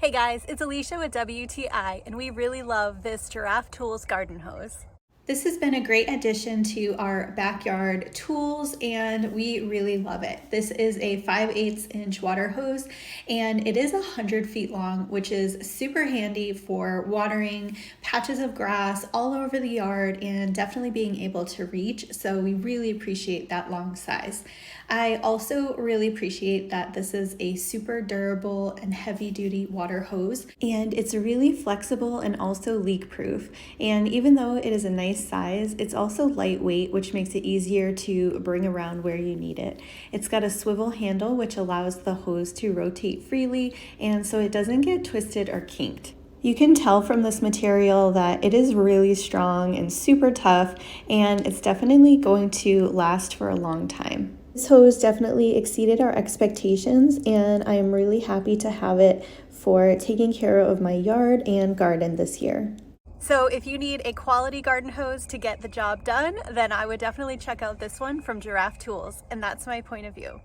Hey guys, it's Alicia with WTI, and we really love this Giraffe Tools garden hose. This has been a great addition to our backyard tools and we really love it. This is a 5/8 inch water hose and it is 100 feet long, which is super handy for watering patches of grass all over the yard and definitely being able to reach. So we really appreciate that long size. I also really appreciate that this is a super durable and heavy duty water hose, and it's really flexible and also leak proof. And even though it is a nice size, it's also lightweight, which makes it easier to bring around where you need it. It's got a swivel handle, which allows the hose to rotate freely, and so it doesn't get twisted or kinked. You can tell from this material that it is really strong and super tough, and it's definitely going to last for a long time. This hose definitely exceeded our expectations, and I am really happy to have it for taking care of my yard and garden this year. So if you need a quality garden hose to get the job done, then I would definitely check out this one from Giraffe Tools, and that's my point of view.